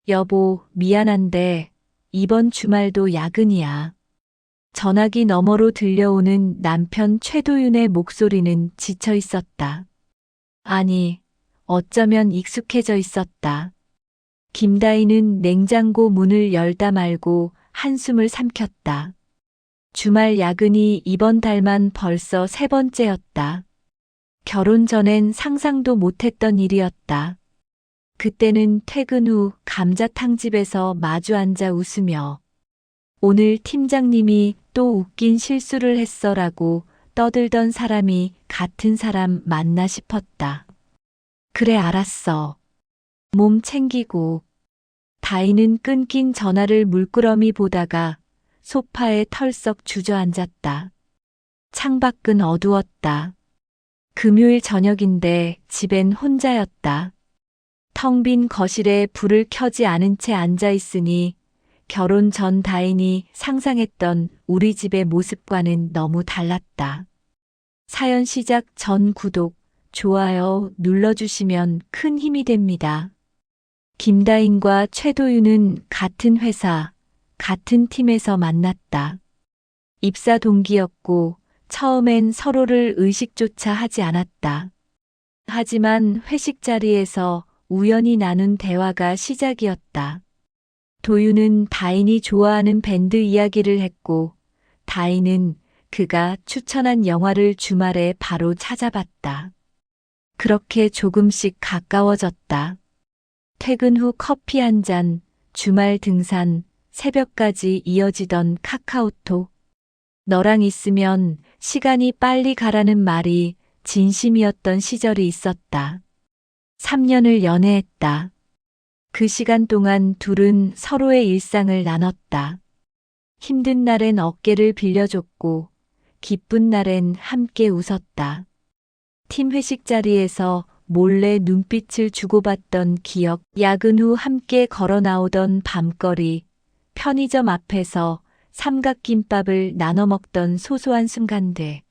여보, 미안한데 이번 주말도 야근이야. 전화기 너머로 들려오는 남편 최도윤의 목소리는 지쳐 있었다. 아니, 어쩌면 익숙해져 있었다. 김다희는 냉장고 문을 열다 말고 한숨을 삼켰다. 주말 야근이 이번 달만 벌써 3번째였다. 결혼 전엔 상상도 못했던 일이었다. 그때는 퇴근 후 감자탕집에서 마주 앉아 웃으며 오늘 팀장님이 또 웃긴 실수를 했어라고 떠들던 사람이 같은 사람 맞나 싶었다. 그래, 알았어. 몸 챙기고. 다희는 끊긴 전화를 물끄러미 보다가 소파에 털썩 주저앉았다. 창밖은 어두웠다. 금요일 저녁인데 집엔 혼자였다. 텅 빈 거실에 불을 켜지 않은 채 앉아 있으니 결혼 전 다인이 상상했던 우리 집의 모습과는 너무 달랐다. 사연 시작 전 구독, 좋아요 눌러주시면 큰 힘이 됩니다. 김다인과 최도윤은 같은 회사, 같은 팀에서 만났다. 입사 동기였고 처음엔 서로를 의식조차 하지 않았다. 하지만 회식 자리에서 우연히 나눈 대화가 시작이었다. 도윤은 다인이 좋아하는 밴드 이야기를 했고 다인은 그가 추천한 영화를 주말에 바로 찾아봤다. 그렇게 조금씩 가까워졌다. 퇴근 후 커피 한 잔, 주말 등산, 새벽까지 이어지던 카카오톡. 너랑 있으면 시간이 빨리 가라는 말이 진심이었던 시절이 있었다. 3년을 연애했다. 그 시간 동안 둘은 서로의 일상을 나눴다. 힘든 날엔 어깨를 빌려줬고, 기쁜 날엔 함께 웃었다. 팀 회식 자리에서 몰래 눈빛을 주고받던 기억, 야근 후 함께 걸어 나오던 밤거리, 편의점 앞에서 삼각김밥을 나눠 먹던 소소한 순간들.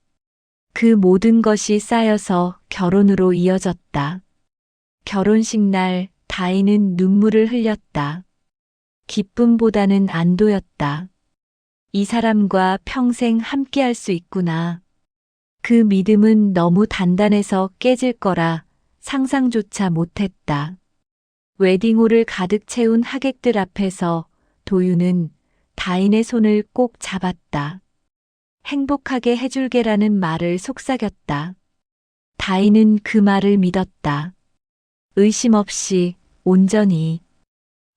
그 모든 것이 쌓여서 결혼으로 이어졌다. 결혼식 날 다희는 눈물을 흘렸다. 기쁨보다는 안도였다. 이 사람과 평생 함께할 수 있구나. 그 믿음은 너무 단단해서 깨질 거라 상상조차 못했다. 웨딩홀을 가득 채운 하객들 앞에서 도윤은 다인의 손을 꼭 잡았다. 행복하게 해줄게라는 말을 속삭였다. 다인은 그 말을 믿었다. 의심 없이, 온전히.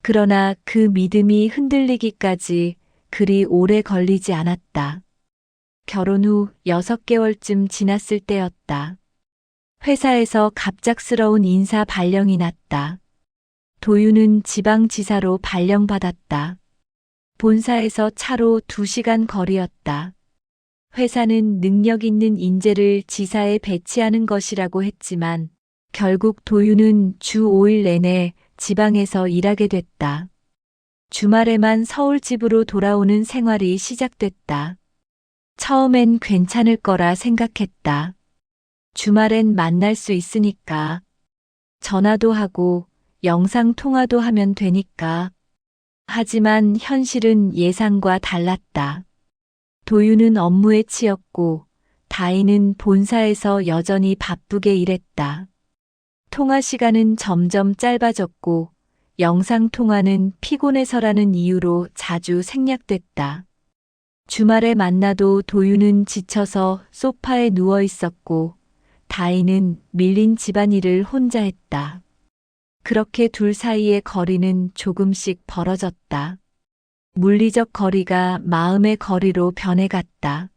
그러나 그 믿음이 흔들리기까지 그리 오래 걸리지 않았다. 결혼 후 6개월쯤 지났을 때였다. 회사에서 갑작스러운 인사 발령이 났다. 도윤은 지방지사로 발령받았다. 본사에서 차로 2시간 거리였다. 회사는 능력 있는 인재를 지사에 배치하는 것이라고 했지만 결국 도윤은 주 5일 내내 지방에서 일하게 됐다. 주말에만 서울 집으로 돌아오는 생활이 시작됐다. 처음엔 괜찮을 거라 생각했다. 주말엔 만날 수 있으니까. 전화도 하고 영상 통화도 하면 되니까. 하지만 현실은 예상과 달랐다. 도윤은 업무에 치였고 다희는 본사에서 여전히 바쁘게 일했다. 통화 시간은 점점 짧아졌고 영상 통화는 피곤해서라는 이유로 자주 생략됐다. 주말에 만나도 도윤은 지쳐서 소파에 누워 있었고 다희는 밀린 집안일을 혼자 했다. 그렇게 둘 사이의 거리는 조금씩 벌어졌다. 물리적 거리가 마음의 거리로 변해갔다.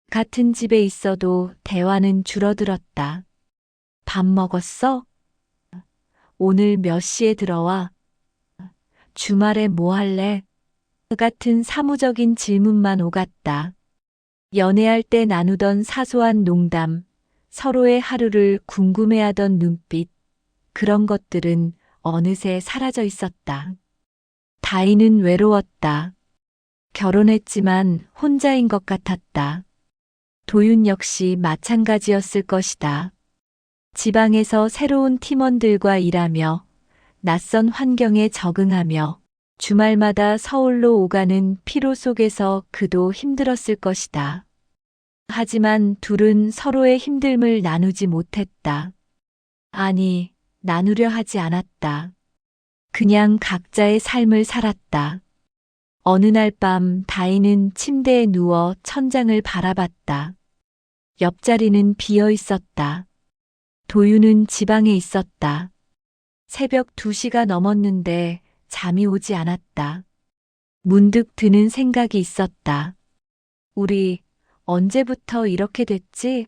같은 집에 있어도 대화는 줄어들었다. 밥 먹었어? 오늘 몇 시에 들어와? 주말에 뭐 할래? 같은 사무적인 질문만 오갔다. 연애할 때 나누던 사소한 농담, 서로의 하루를 궁금해하던 눈빛, 그런 것들은 어느새 사라져 있었다. 다희는 외로웠다. 결혼했지만 혼자인 것 같았다. 도윤 역시 마찬가지였을 것이다. 지방에서 새로운 팀원들과 일하며 낯선 환경에 적응하며 주말마다 서울로 오가는 피로 속에서 그도 힘들었을 것이다. 하지만 둘은 서로의 힘듦을 나누지 못했다. 아니, 나누려 하지 않았다. 그냥 각자의 삶을 살았다. 어느 날 밤 다인은 침대에 누워 천장을 바라봤다. 옆자리는 비어 있었다. 도윤은 지방에 있었다. 새벽 2시가 넘었는데 잠이 오지 않았다. 문득 드는 생각이 있었다. 우리 언제부터 이렇게 됐지?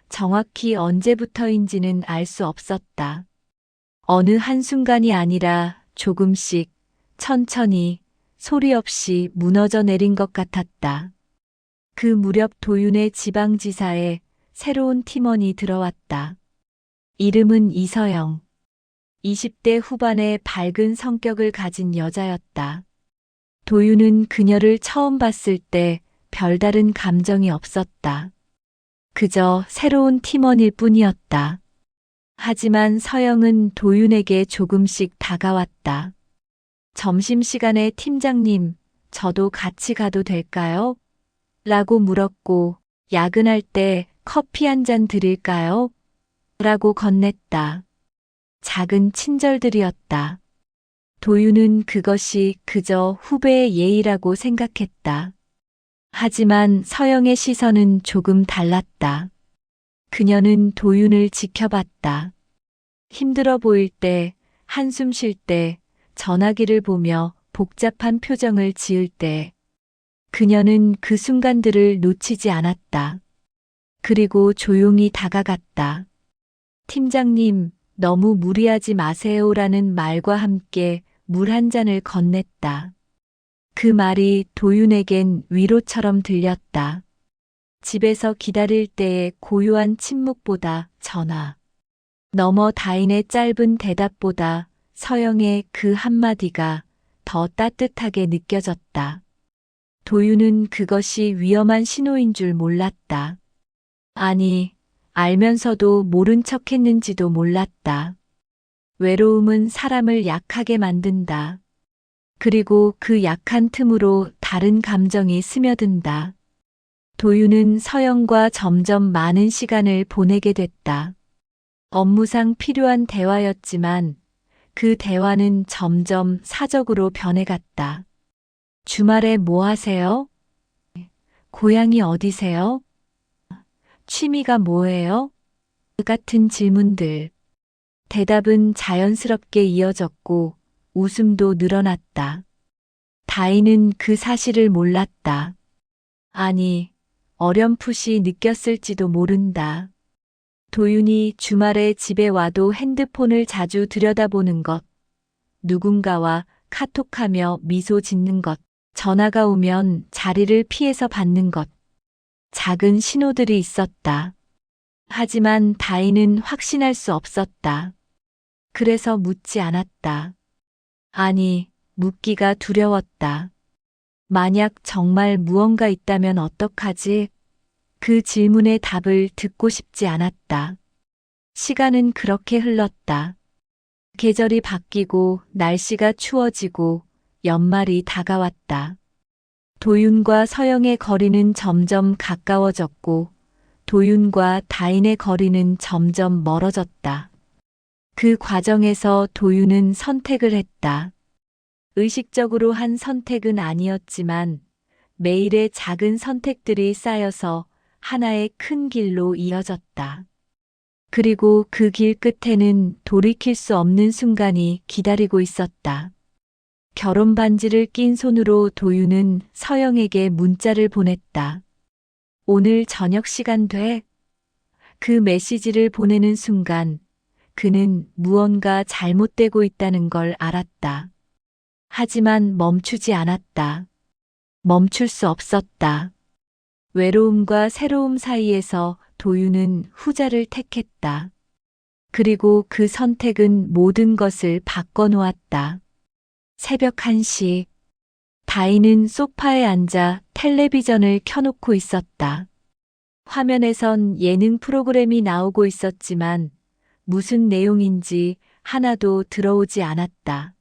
정확히 언제부터인지는 알 수 없었다. 어느 한순간이 아니라 조금씩, 천천히, 소리 없이 무너져 내린 것 같았다. 그 무렵 도윤의 지방지사에 새로운 팀원이 들어왔다. 이름은 이서영. 20대 후반의 밝은 성격을 가진 여자였다. 도윤은 그녀를 처음 봤을 때 별다른 감정이 없었다. 그저 새로운 팀원일 뿐이었다. 하지만 서영은 도윤에게 조금씩 다가왔다. 점심시간에 팀장님, 저도 같이 가도 될까요? 라고 물었고, 야근할 때 커피 한 잔 드릴까요? 라고 건넸다. 작은 친절들이었다. 도윤은 그것이 그저 후배의 예의라고 생각했다. 하지만 서영의 시선은 조금 달랐다. 그녀는 도윤을 지켜봤다. 힘들어 보일 때, 한숨 쉴 때, 전화기를 보며 복잡한 표정을 지을 때, 그녀는 그 순간들을 놓치지 않았다. 그리고 조용히 다가갔다. 팀장님, 너무 무리하지 마세요라는 말과 함께 물 한 잔을 건넸다. 그 말이 도윤에겐 위로처럼 들렸다. 집에서 기다릴 때의 고요한 침묵보다 전화. 너머 다인의 짧은 대답보다 서영의 그 한마디가 더 따뜻하게 느껴졌다. 도윤은 그것이 위험한 신호인 줄 몰랐다. 아니, 알면서도 모른 척 했는지도 몰랐다. 외로움은 사람을 약하게 만든다. 그리고 그 약한 틈으로 다른 감정이 스며든다. 도윤은 서영과 점점 많은 시간을 보내게 됐다. 업무상 필요한 대화였지만 그 대화는 점점 사적으로 변해갔다. 주말에 뭐 하세요? 고향이 어디세요? 취미가 뭐예요? 같은 질문들. 대답은 자연스럽게 이어졌고 웃음도 늘어났다. 다인은 그 사실을 몰랐다. 아니, 어렴풋이 느꼈을지도 모른다. 도윤이 주말에 집에 와도 핸드폰을 자주 들여다보는 것, 누군가와 카톡하며 미소 짓는 것, 전화가 오면 자리를 피해서 받는 것, 작은 신호들이 있었다. 하지만 다인은 확신할 수 없었다. 그래서 묻지 않았다. 아니, 묻기가 두려웠다. 만약 정말 무언가 있다면 어떡하지? 그 질문의 답을 듣고 싶지 않았다. 시간은 그렇게 흘렀다. 계절이 바뀌고 날씨가 추워지고 연말이 다가왔다. 도윤과 서영의 거리는 점점 가까워졌고 도윤과 다인의 거리는 점점 멀어졌다. 그 과정에서 도윤은 선택을 했다. 의식적으로 한 선택은 아니었지만 매일의 작은 선택들이 쌓여서 하나의 큰 길로 이어졌다. 그리고 그 길 끝에는 돌이킬 수 없는 순간이 기다리고 있었다. 결혼 반지를 낀 손으로 도윤은 서영에게 문자를 보냈다. 오늘 저녁 시간 돼? 그 메시지를 보내는 순간 그는 무언가 잘못되고 있다는 걸 알았다. 하지만 멈추지 않았다. 멈출 수 없었다. 외로움과 새로움 사이에서 도윤은 후자를 택했다. 그리고 그 선택은 모든 것을 바꿔놓았다. 새벽 1시, 다인은 소파에 앉아 텔레비전을 켜놓고 있었다. 화면에선 예능 프로그램이 나오고 있었지만 무슨 내용인지 하나도 들어오지 않았다.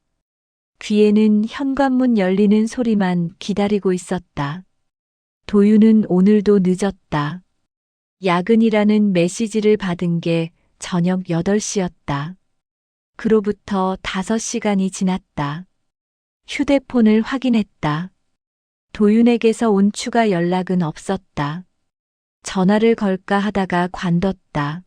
귀에는 현관문 열리는 소리만 기다리고 있었다. 도윤은 오늘도 늦었다. 야근이라는 메시지를 받은 게 저녁 8시였다. 그로부터 5시간이 지났다. 휴대폰을 확인했다. 도윤에게서 온 추가 연락은 없었다. 전화를 걸까 하다가 관뒀다.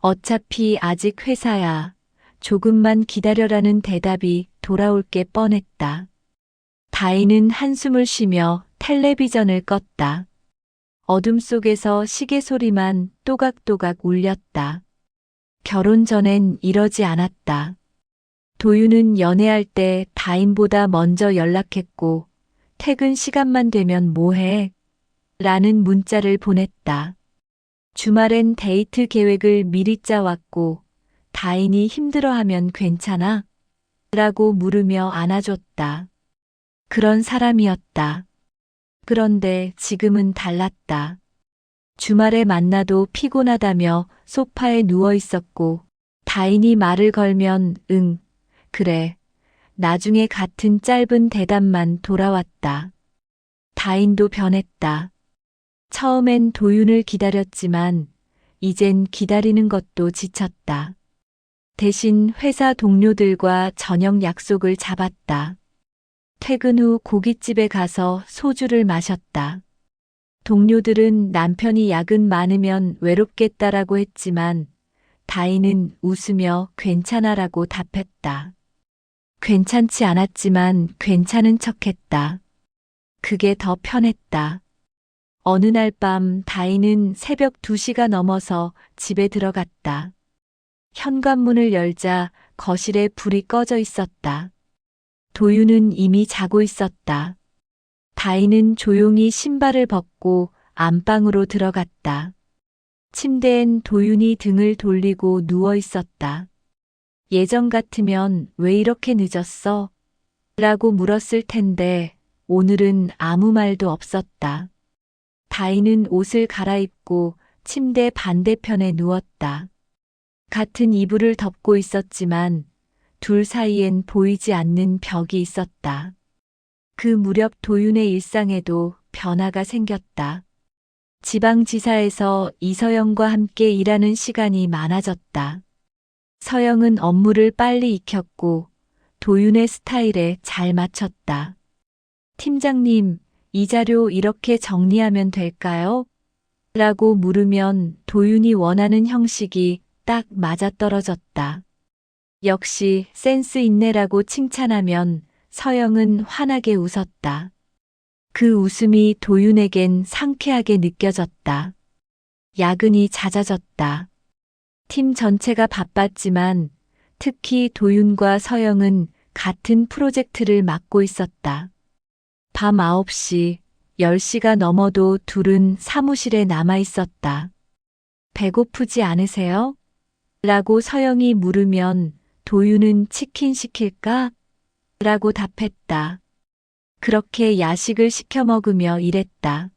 어차피 아직 회사야. 조금만 기다려라는 대답이 돌아올 게 뻔했다. 다인은 한숨을 쉬며 텔레비전을 껐다. 어둠 속에서 시계 소리만 또각또각 울렸다. 결혼 전엔 이러지 않았다. 도윤은 연애할 때 다인보다 먼저 연락했고 퇴근 시간만 되면 뭐해? 라는 문자를 보냈다. 주말엔 데이트 계획을 미리 짜왔고 다인이 힘들어하면 괜찮아? 라고 물으며 안아줬다. 그런 사람이었다. 그런데 지금은 달랐다. 주말에 만나도 피곤하다며 소파에 누워 있었고 다인이 말을 걸면 응, 그래. 나중에 같은 짧은 대답만 돌아왔다. 다인도 변했다. 처음엔 도윤을 기다렸지만 이젠 기다리는 것도 지쳤다. 대신 회사 동료들과 저녁 약속을 잡았다. 퇴근 후 고깃집에 가서 소주를 마셨다. 동료들은 남편이 야근 많으면 외롭겠다라고 했지만 다인은 웃으며 괜찮아라고 답했다. 괜찮지 않았지만 괜찮은 척했다. 그게 더 편했다. 어느 날 밤 다인은 새벽 2시가 넘어서 집에 들어갔다. 현관문을 열자 거실에 불이 꺼져 있었다. 도윤은 이미 자고 있었다. 다인은 조용히 신발을 벗고 안방으로 들어갔다. 침대엔 도윤이 등을 돌리고 누워 있었다. 예전 같으면 왜 이렇게 늦었어? 라고 물었을 텐데 오늘은 아무 말도 없었다. 다인은 옷을 갈아입고 침대 반대편에 누웠다. 같은 이불을 덮고 있었지만 둘 사이엔 보이지 않는 벽이 있었다. 그 무렵 도윤의 일상에도 변화가 생겼다. 지방지사에서 이서영과 함께 일하는 시간이 많아졌다. 서영은 업무를 빨리 익혔고 도윤의 스타일에 잘 맞췄다. 팀장님, 이 자료 이렇게 정리하면 될까요? 라고 물으면 도윤이 원하는 형식이 딱 맞아떨어졌다. 역시 센스 있네라고 칭찬하면 서영은 환하게 웃었다. 그 웃음이 도윤에겐 상쾌하게 느껴졌다. 야근이 잦아졌다. 팀 전체가 바빴지만 특히 도윤과 서영은 같은 프로젝트를 맡고 있었다. 밤 9시, 10시가 넘어도 둘은 사무실에 남아 있었다. 배고프지 않으세요? 라고 서영이 물으면 도윤은 치킨 시킬까? 라고 답했다. 그렇게 야식을 시켜 먹으며 일했다.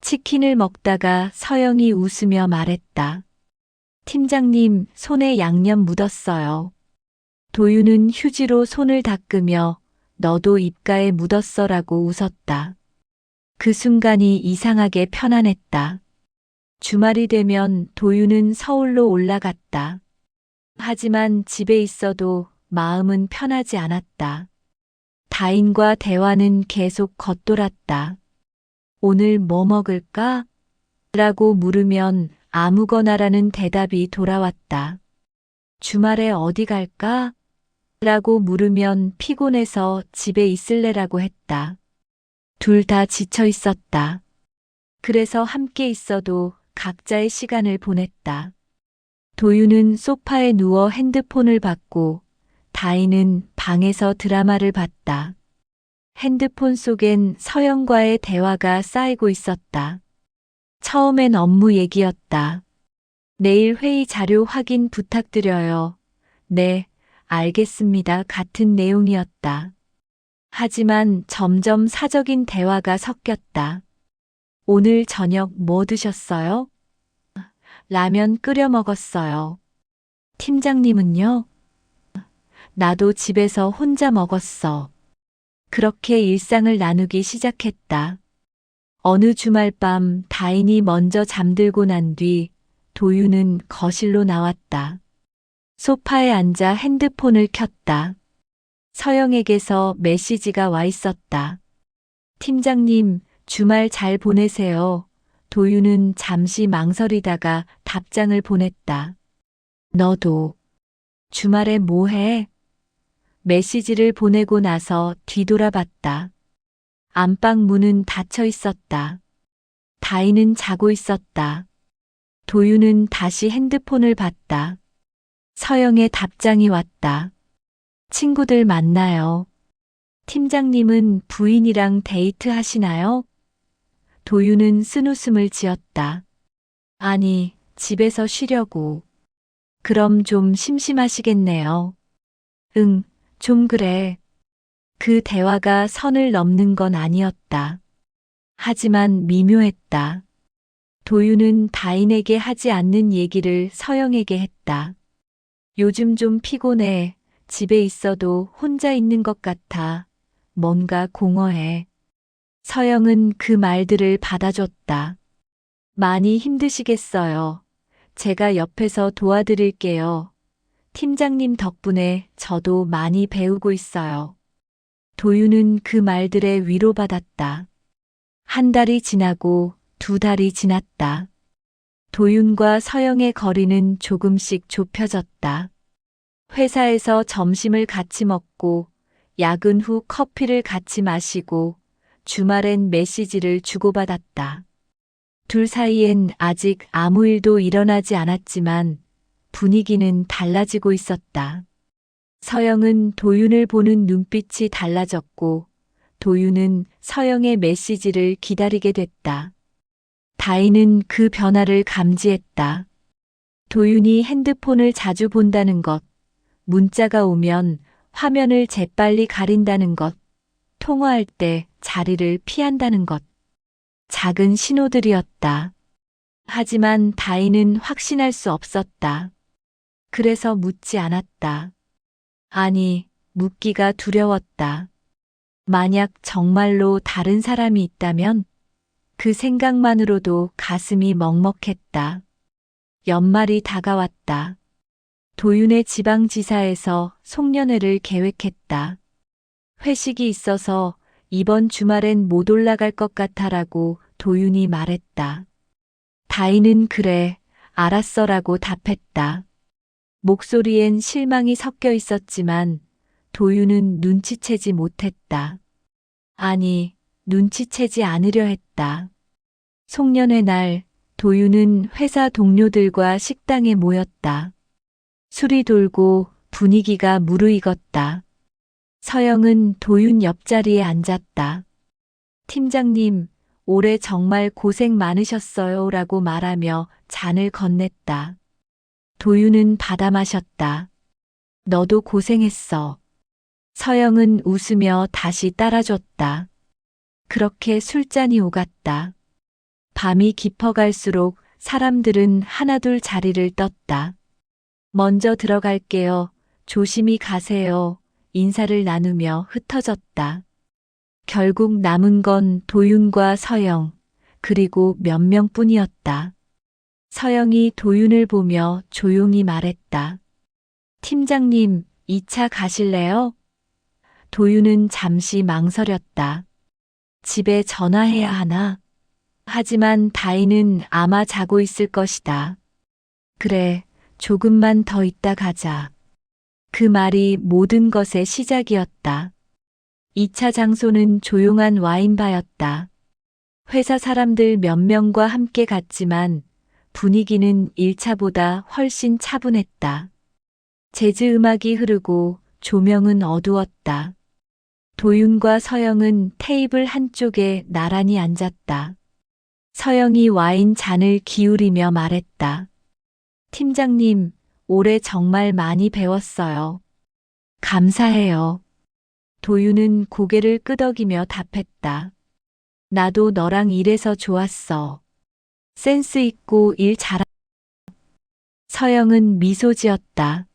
치킨을 먹다가 서영이 웃으며 말했다. 팀장님, 손에 양념 묻었어요. 도윤은 휴지로 손을 닦으며 너도 입가에 묻었어라고 웃었다. 그 순간이 이상하게 편안했다. 주말이 되면 도윤은 서울로 올라갔다. 하지만 집에 있어도 마음은 편하지 않았다. 다인과 대화는 계속 겉돌았다. 오늘 뭐 먹을까? 라고 물으면 아무거나라는 대답이 돌아왔다. 주말에 어디 갈까? 라고 물으면 피곤해서 집에 있을래라고 했다. 둘 다 지쳐 있었다. 그래서 함께 있어도 각자의 시간을 보냈다. 도윤은 소파에 누워 핸드폰을 봤고 다인은 방에서 드라마를 봤다. 핸드폰 속엔 서영과의 대화가 쌓이고 있었다. 처음엔 업무 얘기였다. 내일 회의 자료 확인 부탁드려요. 네, 알겠습니다. 같은 내용이었다. 하지만 점점 사적인 대화가 섞였다. 오늘 저녁 뭐 드셨어요? 라면 끓여 먹었어요. 팀장님은요? 나도 집에서 혼자 먹었어. 그렇게 일상을 나누기 시작했다. 어느 주말 밤 다인이 먼저 잠들고 난 뒤 도윤은 거실로 나왔다. 소파에 앉아 핸드폰을 켰다. 서영에게서 메시지가 와 있었다. 팀장님, 주말 잘 보내세요. 도윤은 잠시 망설이다가 답장을 보냈다. 너도 주말에 뭐 해? 메시지를 보내고 나서 뒤돌아봤다. 안방 문은 닫혀 있었다. 다인은 자고 있었다. 도윤은 다시 핸드폰을 봤다. 서영의 답장이 왔다. 친구들 만나요. 팀장님은 부인이랑 데이트 하시나요? 도윤은 쓴웃음을 지었다. 아니, 집에서 쉬려고. 그럼 좀 심심하시겠네요. 응, 좀 그래. 그 대화가 선을 넘는 건 아니었다. 하지만 미묘했다. 도윤은 다인에게 하지 않는 얘기를 서영에게 했다. 요즘 좀 피곤해. 집에 있어도 혼자 있는 것 같아. 뭔가 공허해. 서영은 그 말들을 받아줬다. 많이 힘드시겠어요. 제가 옆에서 도와드릴게요. 팀장님 덕분에 저도 많이 배우고 있어요. 도윤은 그 말들에 위로받았다. 한 달이 지나고 두 달이 지났다. 도윤과 서영의 거리는 조금씩 좁혀졌다. 회사에서 점심을 같이 먹고 야근 후 커피를 같이 마시고 주말엔 메시지를 주고받았다. 둘 사이엔 아직 아무 일도 일어나지 않았지만 분위기는 달라지고 있었다. 서영은 도윤을 보는 눈빛이 달라졌고 도윤은 서영의 메시지를 기다리게 됐다. 다인은 그 변화를 감지했다. 도윤이 핸드폰을 자주 본다는 것, 문자가 오면 화면을 재빨리 가린다는 것, 통화할 때 자리를 피한다는 것. 작은 신호들이었다. 하지만 다인은 확신할 수 없었다. 그래서 묻지 않았다. 아니, 묻기가 두려웠다. 만약 정말로 다른 사람이 있다면 그 생각만으로도 가슴이 먹먹했다. 연말이 다가왔다. 도윤의 지방지사에서 송년회를 계획했다. 회식이 있어서 이번 주말엔 못 올라갈 것 같아라고 도윤이 말했다. 다인은 그래, 알았어라고 답했다. 목소리엔 실망이 섞여 있었지만 도윤은 눈치채지 못했다. 아니, 눈치채지 않으려 했다. 송년회 날 도윤은 회사 동료들과 식당에 모였다. 술이 돌고 분위기가 무르익었다. 서영은 도윤 옆자리에 앉았다. 팀장님, 올해 정말 고생 많으셨어요 라고 말하며 잔을 건넸다. 도윤은 받아 마셨다. 너도 고생했어. 서영은 웃으며 다시 따라줬다. 그렇게 술잔이 오갔다. 밤이 깊어갈수록 사람들은 하나둘 자리를 떴다. 먼저 들어갈게요. 조심히 가세요. 인사를 나누며 흩어졌다. 결국 남은 건 도윤과 서영, 그리고 몇 명뿐이었다. 서영이 도윤을 보며 조용히 말했다. 팀장님, 2차 가실래요? 도윤은 잠시 망설였다. 집에 전화해야 하나? 하지만 다인은 아마 자고 있을 것이다. 그래, 조금만 더 있다 가자. 그 말이 모든 것의 시작이었다. 2차 장소는 조용한 와인바였다. 회사 사람들 몇 명과 함께 갔지만 분위기는 1차보다 훨씬 차분했다. 재즈 음악이 흐르고 조명은 어두웠다. 도윤과 서영은 테이블 한쪽에 나란히 앉았다. 서영이 와인 잔을 기울이며 말했다. 팀장님, 올해 정말 많이 배웠어요. 감사해요. 도윤은 고개를 끄덕이며 답했다. 나도 너랑 일해서 좋았어. 센스 있고 일 잘하. 서영은 미소 지었다.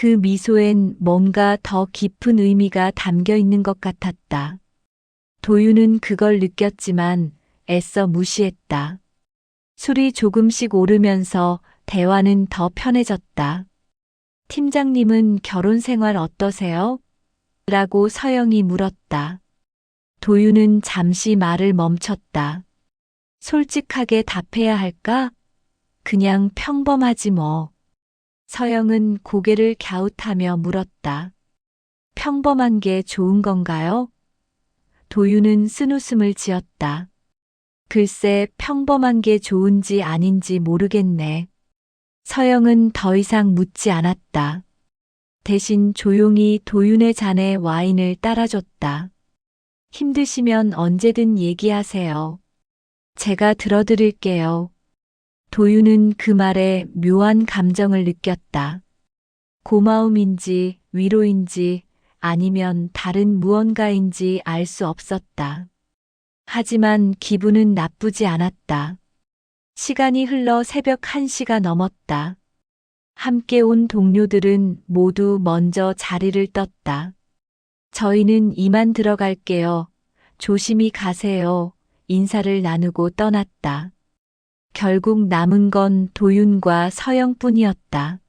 그 미소엔 뭔가 더 깊은 의미가 담겨 있는 것 같았다. 도윤은 그걸 느꼈지만 애써 무시했다. 술이 조금씩 오르면서 대화는 더 편해졌다. 팀장님은 결혼 생활 어떠세요? 라고 서영이 물었다. 도윤은 잠시 말을 멈췄다. 솔직하게 답해야 할까? 그냥 평범하지 뭐. 서영은 고개를 갸웃하며 물었다. 평범한 게 좋은 건가요? 도윤은 쓴웃음을 지었다. 글쎄 평범한 게 좋은지 아닌지 모르겠네. 서영은 더 이상 묻지 않았다. 대신 조용히 도윤의 잔에 와인을 따라줬다. 힘드시면 언제든 얘기하세요. 제가 들어드릴게요. 도윤은 그 말에 묘한 감정을 느꼈다. 고마움인지 위로인지 아니면 다른 무언가인지 알 수 없었다. 하지만 기분은 나쁘지 않았다. 시간이 흘러 새벽 1시가 넘었다. 함께 온 동료들은 모두 먼저 자리를 떴다. 저희는 이만 들어갈게요. 조심히 가세요. 인사를 나누고 떠났다. 결국 남은 건 도윤과 서영뿐이었다.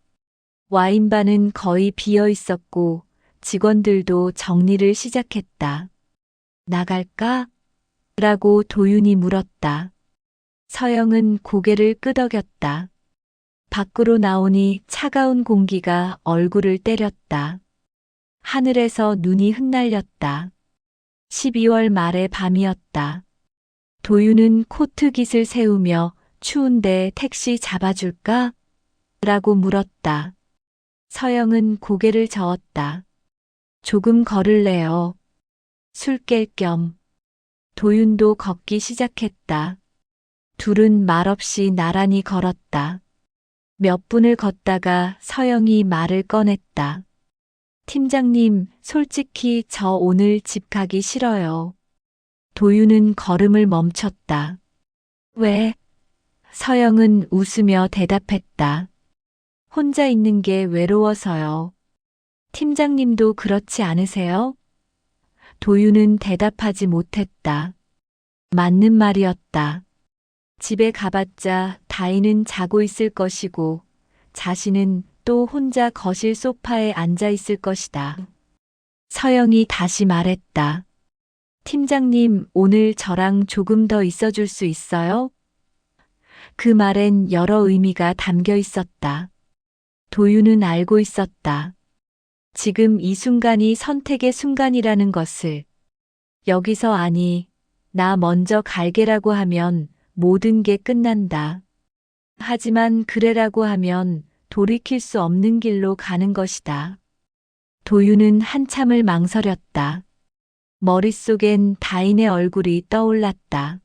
와인바는 거의 비어 있었고 직원들도 정리를 시작했다. 나갈까? 라고 도윤이 물었다. 서영은 고개를 끄덕였다. 밖으로 나오니 차가운 공기가 얼굴을 때렸다. 하늘에서 눈이 흩날렸다. 12월 말의 밤이었다. 도윤은 코트깃을 세우며 추운데 택시 잡아줄까? 라고 물었다. 서영은 고개를 저었다. 조금 걸을래요. 술 깰 겸. 도윤도 걷기 시작했다. 둘은 말없이 나란히 걸었다. 몇 분을 걷다가 서영이 말을 꺼냈다. 팀장님, 솔직히 저 오늘 집 가기 싫어요. 도윤은 걸음을 멈췄다. 왜? 서영은 웃으며 대답했다. 혼자 있는 게 외로워서요. 팀장님도 그렇지 않으세요? 도윤은 대답하지 못했다. 맞는 말이었다. 집에 가봤자 다인은 자고 있을 것이고 자신은 또 혼자 거실 소파에 앉아 있을 것이다. 서영이 다시 말했다. 팀장님, 오늘 저랑 조금 더 있어줄 수 있어요? 그 말엔 여러 의미가 담겨 있었다. 도윤은 알고 있었다. 지금 이 순간이 선택의 순간이라는 것을. 여기서 아니, 나 먼저 갈게라고 하면 모든 게 끝난다. 하지만 그래라고 하면 돌이킬 수 없는 길로 가는 것이다. 도윤은 한참을 망설였다. 머릿속엔 다인의 얼굴이 떠올랐다.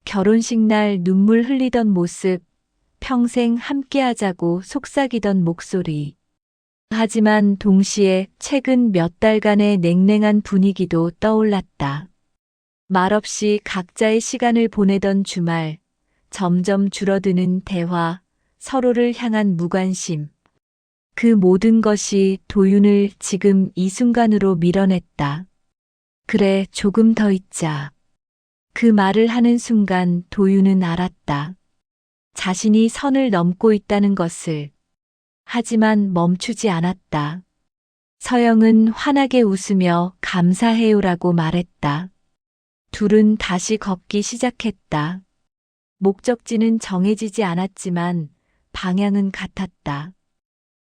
결혼식 날 눈물 흘리던 모습, 평생 함께하자고 속삭이던 목소리. 하지만 동시에 최근 몇 달간의 냉랭한 분위기도 떠올랐다. 말없이 각자의 시간을 보내던 주말, 점점 줄어드는 대화, 서로를 향한 무관심. 그 모든 것이 도윤을 지금 이 순간으로 밀어냈다. 그래, 조금 더 있자. 그 말을 하는 순간 도윤은 알았다. 자신이 선을 넘고 있다는 것을. 하지만 멈추지 않았다. 서영은 환하게 웃으며 감사해요라고 말했다. 둘은 다시 걷기 시작했다. 목적지는 정해지지 않았지만 방향은 같았다.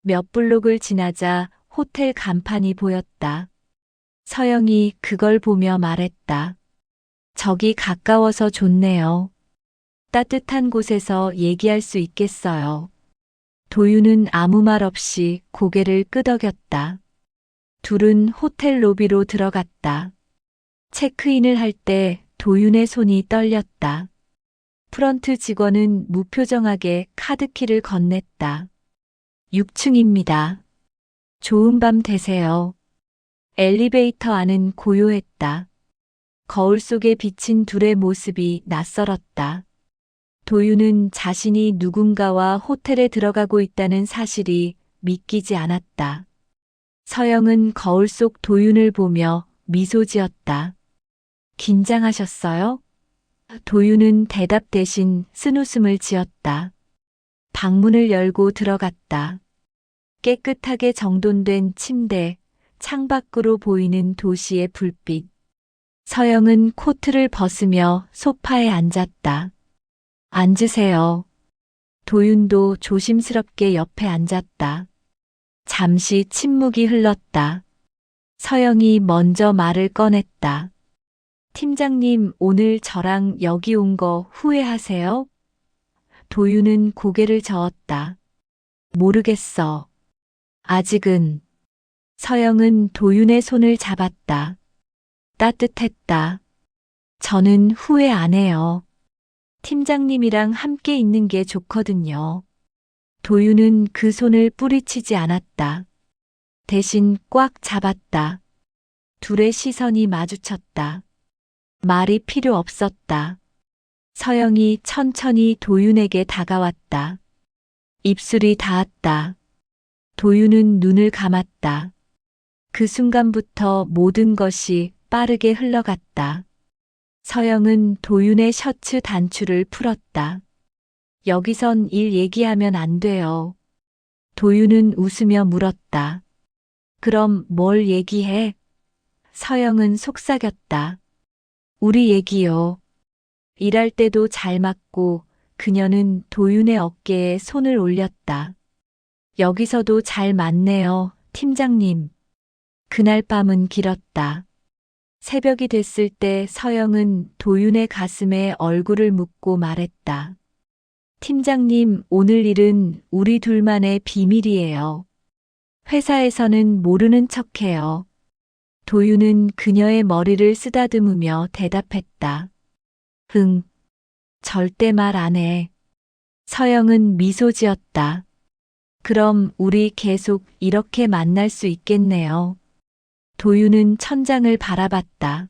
몇 블록을 지나자 호텔 간판이 보였다. 서영이 그걸 보며 말했다. 저기 가까워서 좋네요. 따뜻한 곳에서 얘기할 수 있겠어요. 도윤은 아무 말 없이 고개를 끄덕였다. 둘은 호텔 로비로 들어갔다. 체크인을 할 때 도윤의 손이 떨렸다. 프런트 직원은 무표정하게 카드키를 건넸다. 6층입니다. 좋은 밤 되세요. 엘리베이터 안은 고요했다. 거울 속에 비친 둘의 모습이 낯설었다. 도윤은 자신이 누군가와 호텔에 들어가고 있다는 사실이 믿기지 않았다. 서영은 거울 속 도윤을 보며 미소 지었다. 긴장하셨어요? 도윤은 대답 대신 쓴웃음을 지었다. 방문을 열고 들어갔다. 깨끗하게 정돈된 침대, 창밖으로 보이는 도시의 불빛. 서영은 코트를 벗으며 소파에 앉았다. 앉으세요. 도윤도 조심스럽게 옆에 앉았다. 잠시 침묵이 흘렀다. 서영이 먼저 말을 꺼냈다. 팀장님, 오늘 저랑 여기 온 거 후회하세요? 도윤은 고개를 저었다. 모르겠어. 아직은. 서영은 도윤의 손을 잡았다. 따뜻했다. 저는 후회 안 해요. 팀장님이랑 함께 있는 게 좋거든요. 도윤은 그 손을 뿌리치지 않았다. 대신 꽉 잡았다. 둘의 시선이 마주쳤다. 말이 필요 없었다. 서영이 천천히 도윤에게 다가왔다. 입술이 닿았다. 도윤은 눈을 감았다. 그 순간부터 모든 것이 빠르게 흘러갔다. 서영은 도윤의 셔츠 단추를 풀었다. 여기선 일 얘기하면 안 돼요. 도윤은 웃으며 물었다. 그럼 뭘 얘기해? 서영은 속삭였다. 우리 얘기요. 일할 때도 잘 맞고 그녀는 도윤의 어깨에 손을 올렸다. 여기서도 잘 맞네요, 팀장님. 그날 밤은 길었다. 새벽이 됐을 때 서영은 도윤의 가슴에 얼굴을 묻고 말했다. 팀장님, 오늘 일은 우리 둘만의 비밀이에요. 회사에서는 모르는 척해요. 도윤은 그녀의 머리를 쓰다듬으며 대답했다. 응, 절대 말 안 해. 서영은 미소 지었다. 그럼 우리 계속 이렇게 만날 수 있겠네요. 도윤은 천장을 바라봤다.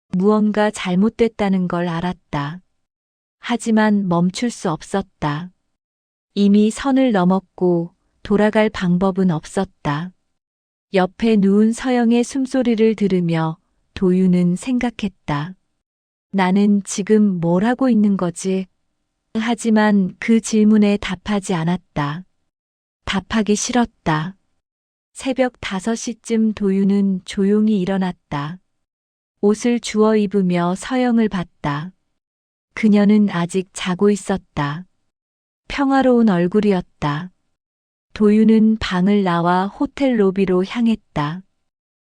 무언가 잘못됐다는 걸 알았다. 하지만 멈출 수 없었다. 이미 선을 넘었고 돌아갈 방법은 없었다. 옆에 누운 서영의 숨소리를 들으며 도윤은 생각했다. 나는 지금 뭘 하고 있는 거지? 하지만 그 질문에 답하지 않았다. 답하기 싫었다. 새벽 5시쯤 도윤은 조용히 일어났다. 옷을 주워 입으며 서영을 봤다. 그녀는 아직 자고 있었다. 평화로운 얼굴이었다. 도윤은 방을 나와 호텔 로비로 향했다.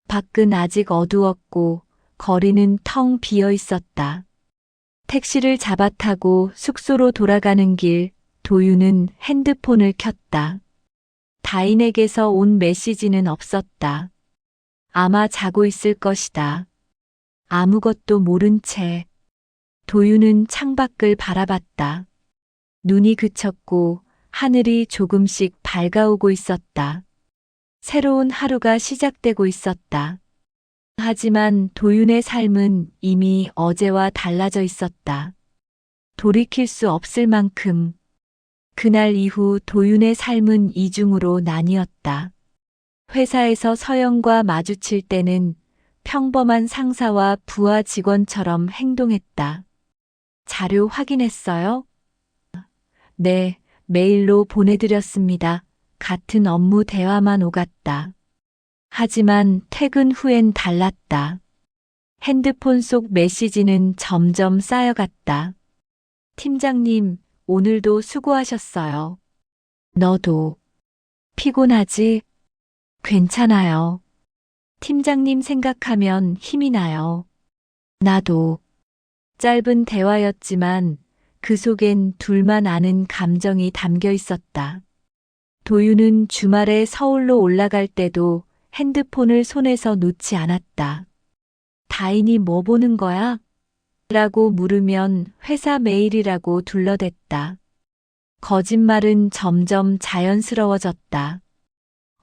밖은 아직 어두웠고 거리는 텅 비어 있었다. 택시를 잡아타고 숙소로 돌아가는 길, 도윤은 핸드폰을 켰다. 다인에게서 온 메시지는 없었다. 아마 자고 있을 것이다. 아무것도 모른 채 도윤은 창밖을 바라봤다. 눈이 그쳤고 하늘이 조금씩 밝아오고 있었다. 새로운 하루가 시작되고 있었다. 하지만 도윤의 삶은 이미 어제와 달라져 있었다. 돌이킬 수 없을 만큼. 그날 이후 도윤의 삶은 이중으로 나뉘었다. 회사에서 서영과 마주칠 때는 평범한 상사와 부하 직원처럼 행동했다. 자료 확인했어요? 네, 메일로 보내드렸습니다. 같은 업무 대화만 오갔다. 하지만 퇴근 후엔 달랐다. 핸드폰 속 메시지는 점점 쌓여갔다. 팀장님, 오늘도 수고하셨어요. 너도. 피곤하지? 괜찮아요. 팀장님 생각하면 힘이 나요. 나도. 짧은 대화였지만 그 속엔 둘만 아는 감정이 담겨 있었다. 도윤은 주말에 서울로 올라갈 때도 핸드폰을 손에서 놓지 않았다. 다인이 뭐 보는 거야? 라고 물으면 회사 메일이라고 둘러댔다. 거짓말은 점점 자연스러워졌다.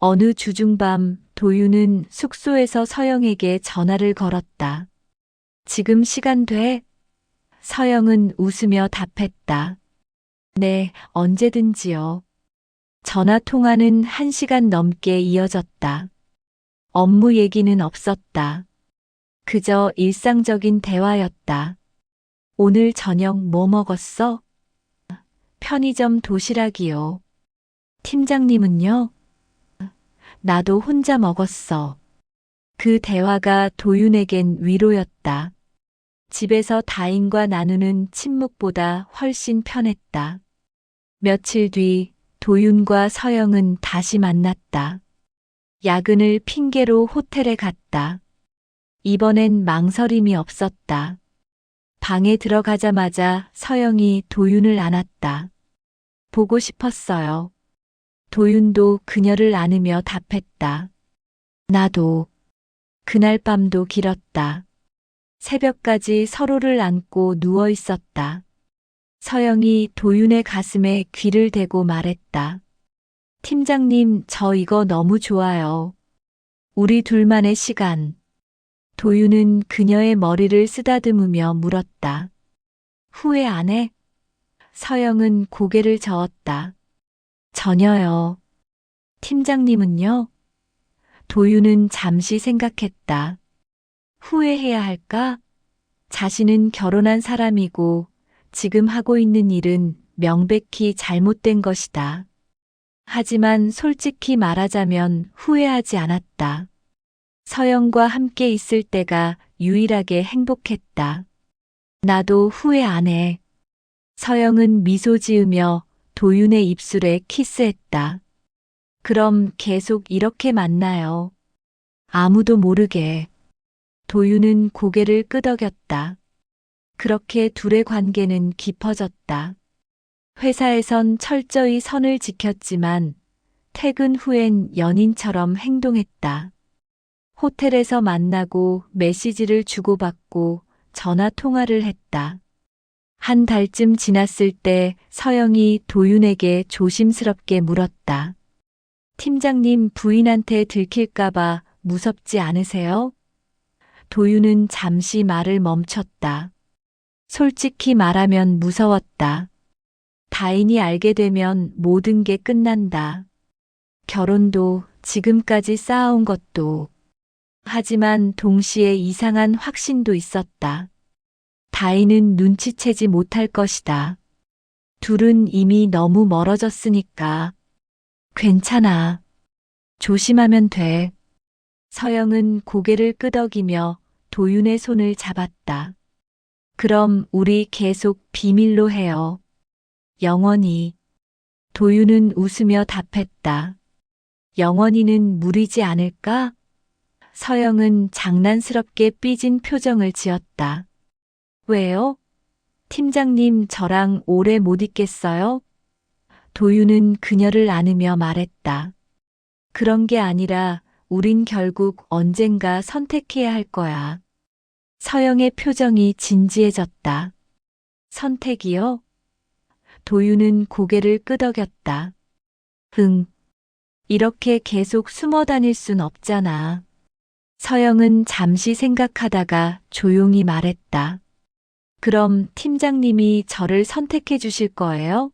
어느 주중밤 도윤은 숙소에서 서영에게 전화를 걸었다. 지금 시간 돼? 서영은 웃으며 답했다. 네, 언제든지요. 전화 통화는 1시간 넘게 이어졌다. 업무 얘기는 없었다. 그저 일상적인 대화였다. 오늘 저녁 뭐 먹었어? 편의점 도시락이요. 팀장님은요? 나도 혼자 먹었어. 그 대화가 도윤에겐 위로였다. 집에서 다인과 나누는 침묵보다 훨씬 편했다. 며칠 뒤 도윤과 서영은 다시 만났다. 야근을 핑계로 호텔에 갔다. 이번엔 망설임이 없었다. 방에 들어가자마자 서영이 도윤을 안았다. 보고 싶었어요. 도윤도 그녀를 안으며 답했다. 나도. 그날 밤도 길었다. 새벽까지 서로를 안고 누워 있었다. 서영이 도윤의 가슴에 귀를 대고 말했다. 팀장님, 저 이거 너무 좋아요. 우리 둘만의 시간. 도윤은 그녀의 머리를 쓰다듬으며 물었다. 후회 안 해? 서영은 고개를 저었다. 전혀요. 팀장님은요? 도윤은 잠시 생각했다. 후회해야 할까? 자신은 결혼한 사람이고 지금 하고 있는 일은 명백히 잘못된 것이다. 하지만 솔직히 말하자면 후회하지 않았다. 서영과 함께 있을 때가 유일하게 행복했다. 나도 후회 안 해. 서영은 미소 지으며 도윤의 입술에 키스했다. 그럼 계속 이렇게 만나요. 아무도 모르게. 도윤은 고개를 끄덕였다. 그렇게 둘의 관계는 깊어졌다. 회사에선 철저히 선을 지켰지만 퇴근 후엔 연인처럼 행동했다. 호텔에서 만나고 메시지를 주고받고 전화 통화를 했다. 한 달쯤 지났을 때 서영이 도윤에게 조심스럽게 물었다. 팀장님 부인한테 들킬까봐 무섭지 않으세요? 도윤은 잠시 말을 멈췄다. 솔직히 말하면 무서웠다. 다인이 알게 되면 모든 게 끝난다. 결혼도 지금까지 쌓아온 것도. 하지만 동시에 이상한 확신도 있었다. 다인은 눈치채지 못할 것이다. 둘은 이미 너무 멀어졌으니까. 괜찮아. 조심하면 돼. 서영은 고개를 끄덕이며 도윤의 손을 잡았다. 그럼 우리 계속 비밀로 해요. 영원히. 도윤은 웃으며 답했다. 영원히는 무리지 않을까? 서영은 장난스럽게 삐진 표정을 지었다. 왜요? 팀장님 저랑 오래 못 있겠어요? 도윤은 그녀를 안으며 말했다. 그런 게 아니라 우린 결국 언젠가 선택해야 할 거야. 서영의 표정이 진지해졌다. 선택이요? 도윤은 고개를 끄덕였다. 응. 이렇게 계속 숨어 다닐 순 없잖아. 서영은 잠시 생각하다가 조용히 말했다. 그럼 팀장님이 저를 선택해 주실 거예요?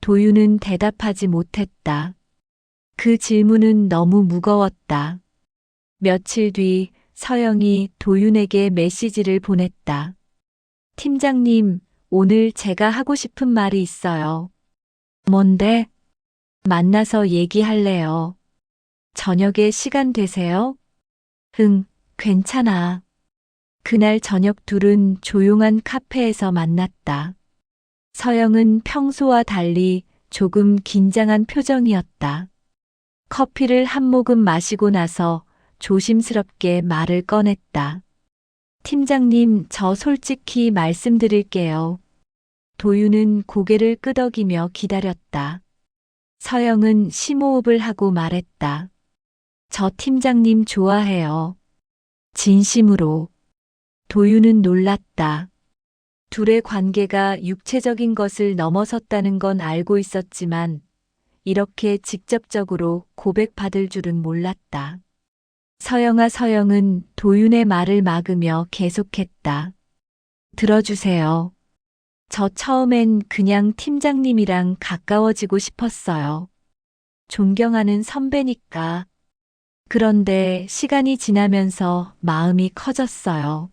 도윤은 대답하지 못했다. 그 질문은 너무 무거웠다. 며칠 뒤 서영이 도윤에게 메시지를 보냈다. 팀장님, 오늘 제가 하고 싶은 말이 있어요. 뭔데? 만나서 얘기할래요. 저녁에 시간 되세요? 응, 괜찮아. 그날 저녁 둘은 조용한 카페에서 만났다. 서영은 평소와 달리 조금 긴장한 표정이었다. 커피를 한 모금 마시고 나서 조심스럽게 말을 꺼냈다. 팀장님, 저 솔직히 말씀드릴게요. 도윤은 고개를 끄덕이며 기다렸다. 서영은 심호흡을 하고 말했다. 저 팀장님 좋아해요. 진심으로. 도윤은 놀랐다. 둘의 관계가 육체적인 것을 넘어섰다는 건 알고 있었지만 이렇게 직접적으로 고백받을 줄은 몰랐다. 서영아, 서영은 도윤의 말을 막으며 계속했다. 들어주세요. 저 처음엔 그냥 팀장님이랑 가까워지고 싶었어요. 존경하는 선배니까. 그런데 시간이 지나면서 마음이 커졌어요.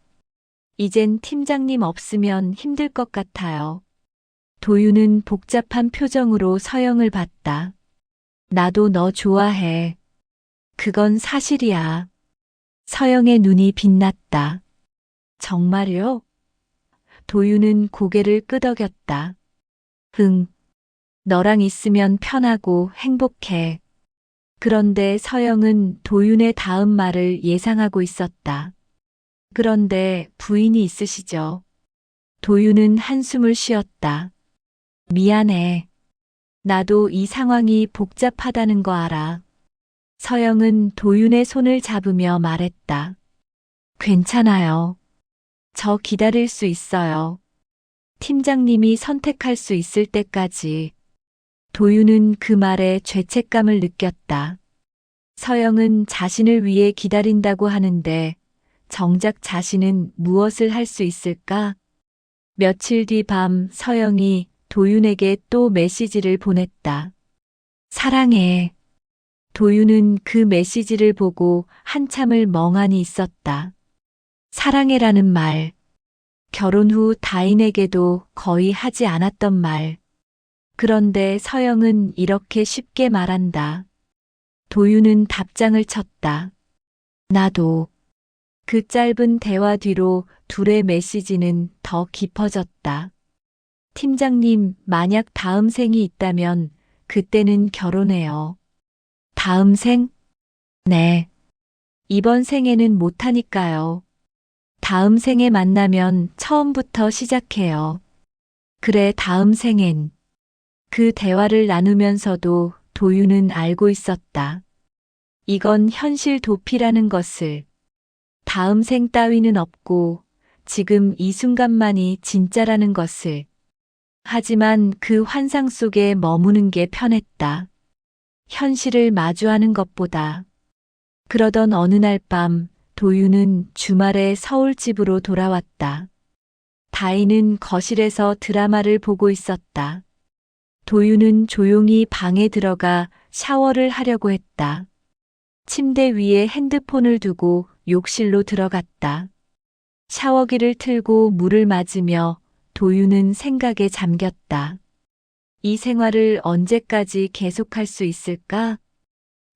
이젠 팀장님 없으면 힘들 것 같아요. 도윤은 복잡한 표정으로 서영을 봤다. 나도 너 좋아해. 그건 사실이야. 서영의 눈이 빛났다. 정말요? 도윤은 고개를 끄덕였다. 응. 너랑 있으면 편하고 행복해. 그런데 서영은 도윤의 다음 말을 예상하고 있었다. 그런데 부인이 있으시죠? 도윤은 한숨을 쉬었다. 미안해. 나도 이 상황이 복잡하다는 거 알아. 서영은 도윤의 손을 잡으며 말했다. 괜찮아요. 저 기다릴 수 있어요. 팀장님이 선택할 수 있을 때까지. 도윤은 그 말에 죄책감을 느꼈다. 서영은 자신을 위해 기다린다고 하는데 정작 자신은 무엇을 할 수 있을까? 며칠 뒤 밤 서영이 도윤에게 또 메시지를 보냈다. 사랑해. 도윤은 그 메시지를 보고 한참을 멍하니 있었다. 사랑해라는 말. 결혼 후 다인에게도 거의 하지 않았던 말. 그런데 서영은 이렇게 쉽게 말한다. 도윤은 답장을 쳤다. 나도. 그 짧은 대화 뒤로 둘의 메시지는 더 깊어졌다. 팀장님, 만약 다음 생이 있다면 그때는 결혼해요. 다음 생? 네. 이번 생에는 못하니까요. 다음 생에 만나면 처음부터 시작해요. 그래, 다음 생엔. 그 대화를 나누면서도 도윤은 알고 있었다. 이건 현실 도피라는 것을. 다음 생 따위는 없고 지금 이 순간만이 진짜라는 것을. 하지만 그 환상 속에 머무는 게 편했다. 현실을 마주하는 것보다. 그러던 어느 날 밤 도윤은 주말에 서울집으로 돌아왔다. 다인은 거실에서 드라마를 보고 있었다. 도윤은 조용히 방에 들어가 샤워를 하려고 했다. 침대 위에 핸드폰을 두고 욕실로 들어갔다. 샤워기를 틀고 물을 맞으며 도윤은 생각에 잠겼다. 이 생활을 언제까지 계속할 수 있을까?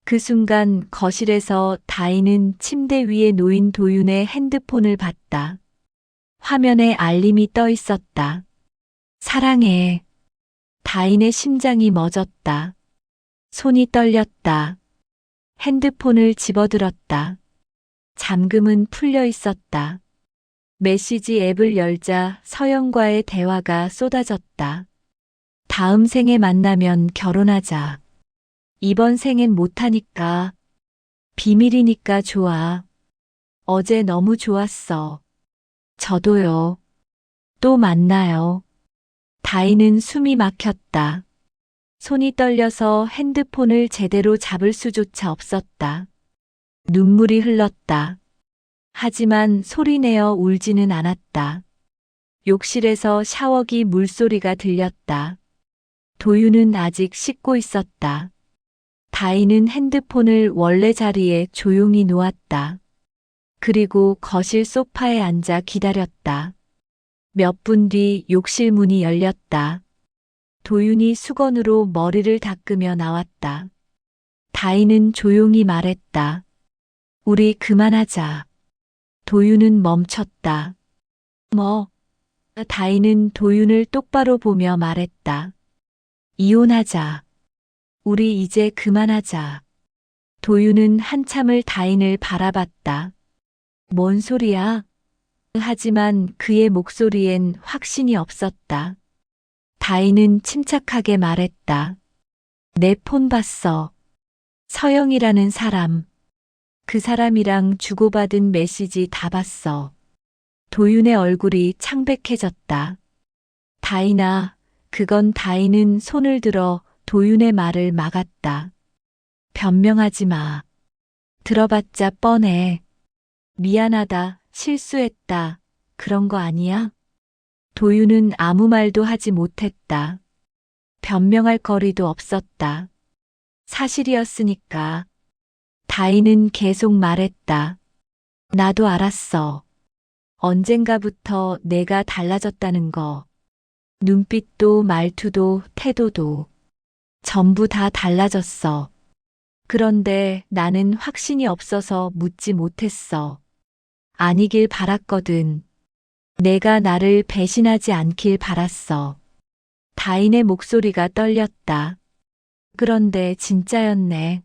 그 순간 거실에서 다인은 침대 위에 놓인 도윤의 핸드폰을 봤다. 화면에 알림이 떠 있었다. 사랑해. 다인의 심장이 멎었다. 손이 떨렸다. 핸드폰을 집어들었다. 잠금은 풀려 있었다. 메시지 앱을 열자 서영과의 대화가 쏟아졌다. 다음 생에 만나면 결혼하자. 이번 생엔 못하니까. 비밀이니까 좋아. 어제 너무 좋았어. 저도요. 또 만나요. 다인은 숨이 막혔다. 손이 떨려서 핸드폰을 제대로 잡을 수조차 없었다. 눈물이 흘렀다. 하지만 소리내어 울지는 않았다. 욕실에서 샤워기 물소리가 들렸다. 도윤은 아직 씻고 있었다. 다인은 핸드폰을 원래 자리에 조용히 놓았다. 그리고 거실 소파에 앉아 기다렸다. 몇 분 뒤 욕실 문이 열렸다. 도윤이 수건으로 머리를 닦으며 나왔다. 다인은 조용히 말했다. 우리 그만하자. 도윤은 멈췄다. 뭐? 다인은 도윤을 똑바로 보며 말했다. 이혼하자. 우리 이제 그만하자. 도윤은 한참을 다인을 바라봤다. 뭔 소리야? 하지만 그의 목소리엔 확신이 없었다. 다인은 침착하게 말했다. 내 폰 봤어. 서영이라는 사람. 그 사람이랑 주고받은 메시지 다 봤어. 도윤의 얼굴이 창백해졌다. 다인아, 그건 다인은 손을 들어 도윤의 말을 막았다. 변명하지 마. 들어봤자 뻔해. 미안하다, 실수했다. 그런 거 아니야? 도윤은 아무 말도 하지 못했다. 변명할 거리도 없었다. 사실이었으니까. 다인은 계속 말했다. 나도 알았어. 언젠가부터 내가 달라졌다는 거. 눈빛도 말투도 태도도 전부 다 달라졌어. 그런데 나는 확신이 없어서 묻지 못했어. 아니길 바랐거든. 내가 나를 배신하지 않길 바랐어. 다인의 목소리가 떨렸다. 그런데 진짜였네.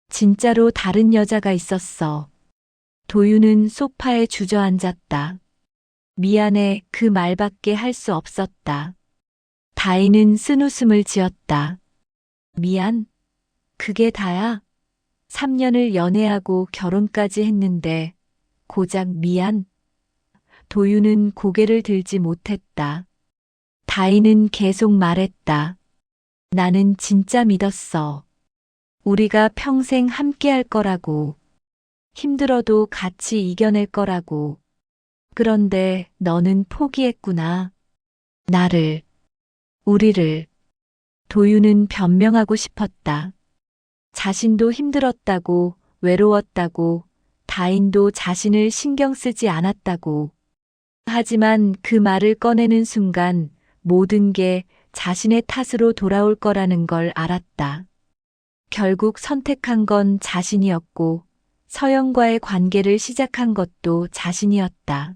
진짜로 다른 여자가 있었어. 도윤은 소파에 주저앉았다. 미안해, 그 말밖에 할 수 없었다. 다인은 쓴웃음을 지었다. 미안? 그게 다야? 3년을 연애하고 결혼까지 했는데 고작 미안? 도윤은 고개를 들지 못했다. 다인은 계속 말했다. 나는 진짜 믿었어. 우리가 평생 함께 할 거라고. 힘들어도 같이 이겨낼 거라고. 그런데 너는 포기했구나. 나를, 우리를. 도윤은 변명하고 싶었다. 자신도 힘들었다고, 외로웠다고, 다인도 자신을 신경 쓰지 않았다고. 하지만 그 말을 꺼내는 순간 모든 게 자신의 탓으로 돌아올 거라는 걸 알았다. 결국 선택한 건 자신이었고, 서영과의 관계를 시작한 것도 자신이었다.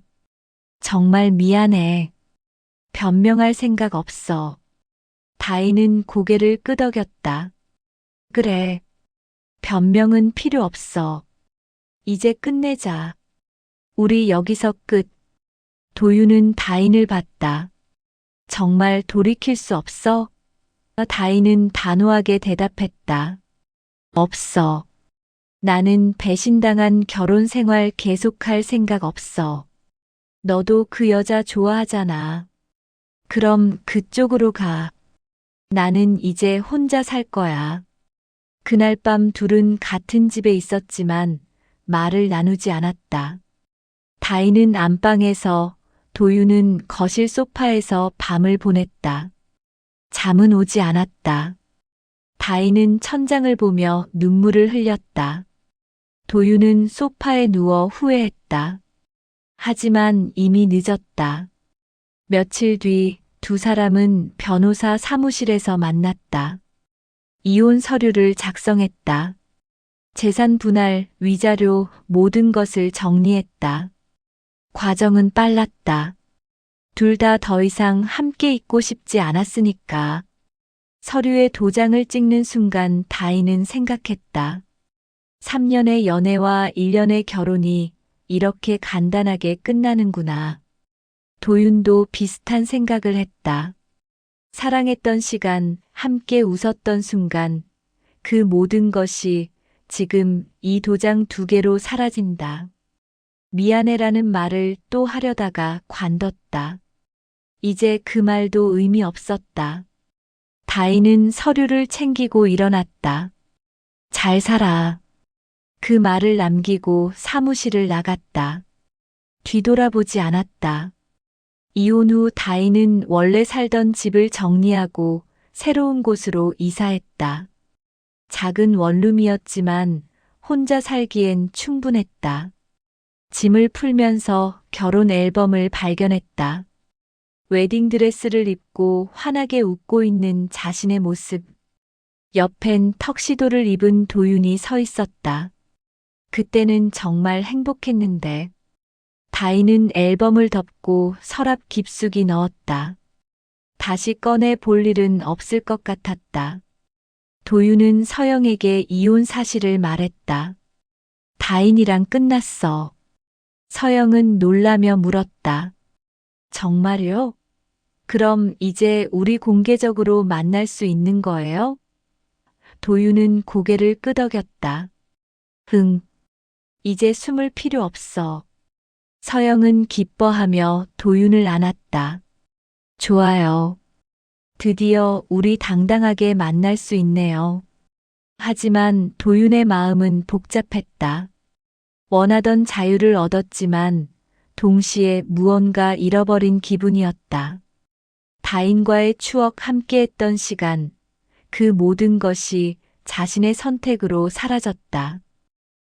정말 미안해. 변명할 생각 없어. 다인은 고개를 끄덕였다. 그래. 변명은 필요 없어. 이제 끝내자. 우리 여기서 끝. 도윤은 다인을 봤다. 정말 돌이킬 수 없어? 다인은 단호하게 대답했다. 없어. 나는 배신당한 결혼 생활 계속할 생각 없어. 너도 그 여자 좋아하잖아. 그럼 그쪽으로 가. 나는 이제 혼자 살 거야. 그날 밤 둘은 같은 집에 있었지만 말을 나누지 않았다. 다인은 안방에서, 도윤은 거실 소파에서 밤을 보냈다. 잠은 오지 않았다. 다인은 천장을 보며 눈물을 흘렸다. 도윤은 소파에 누워 후회했다. 하지만 이미 늦었다. 며칠 뒤 두 사람은 변호사 사무실에서 만났다. 이혼 서류를 작성했다. 재산 분할, 위자료, 모든 것을 정리했다. 과정은 빨랐다. 둘 다 더 이상 함께 있고 싶지 않았으니까. 서류에 도장을 찍는 순간 다인은 생각했다. 3년의 연애와 1년의 결혼이 이렇게 간단하게 끝나는구나. 도윤도 비슷한 생각을 했다. 사랑했던 시간, 함께 웃었던 순간, 그 모든 것이 지금 이 도장 2개로 사라진다. 미안해라는 말을 또 하려다가 관뒀다. 이제 그 말도 의미 없었다. 다인은 서류를 챙기고 일어났다. 잘 살아. 그 말을 남기고 사무실을 나갔다. 뒤돌아보지 않았다. 이혼 후 다인은 원래 살던 집을 정리하고 새로운 곳으로 이사했다. 작은 원룸이었지만 혼자 살기엔 충분했다. 짐을 풀면서 결혼 앨범을 발견했다. 웨딩드레스를 입고 환하게 웃고 있는 자신의 모습. 옆엔 턱시도를 입은 도윤이 서 있었다. 그때는 정말 행복했는데. 다인은 앨범을 덮고 서랍 깊숙이 넣었다. 다시 꺼내 볼 일은 없을 것 같았다. 도윤은 서영에게 이혼 사실을 말했다. 다인이랑 끝났어. 서영은 놀라며 물었다. 정말요? 그럼 이제 우리 공개적으로 만날 수 있는 거예요? 도윤은 고개를 끄덕였다. 응. 이제 숨을 필요 없어. 서영은 기뻐하며 도윤을 안았다. 좋아요. 드디어 우리 당당하게 만날 수 있네요. 하지만 도윤의 마음은 복잡했다. 원하던 자유를 얻었지만 동시에 무언가 잃어버린 기분이었다. 다인과의 추억 함께했던 시간, 그 모든 것이 자신의 선택으로 사라졌다.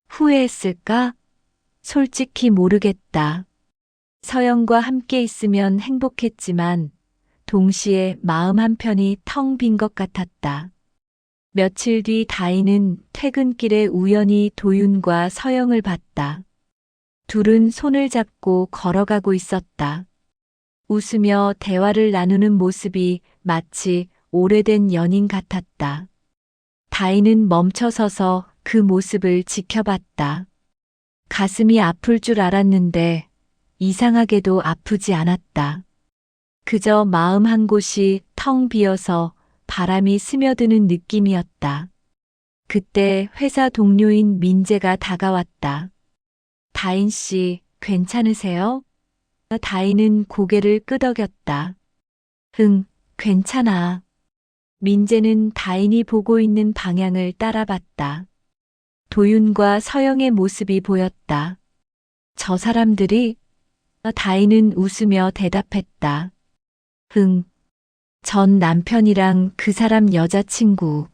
후회했을까? 솔직히 모르겠다. 서영과 함께 있으면 행복했지만 동시에 마음 한편이 텅 빈 것 같았다. 며칠 뒤 다인은 퇴근길에 우연히 도윤과 서영을 봤다. 둘은 손을 잡고 걸어가고 있었다. 웃으며 대화를 나누는 모습이 마치 오래된 연인 같았다. 다인은 멈춰서서 그 모습을 지켜봤다. 가슴이 아플 줄 알았는데 이상하게도 아프지 않았다. 그저 마음 한 곳이 텅 비어서 바람이 스며드는 느낌이었다. 그때 회사 동료인 민재가 다가왔다. 다인 씨, 괜찮으세요? 다인은 고개를 끄덕였다. 응, 괜찮아. 민재는 다인이 보고 있는 방향을 따라봤다. 도윤과 서영의 모습이 보였다. 저 사람들이? 다인은 웃으며 대답했다. 응. 전 남편이랑 그 사람 여자친구.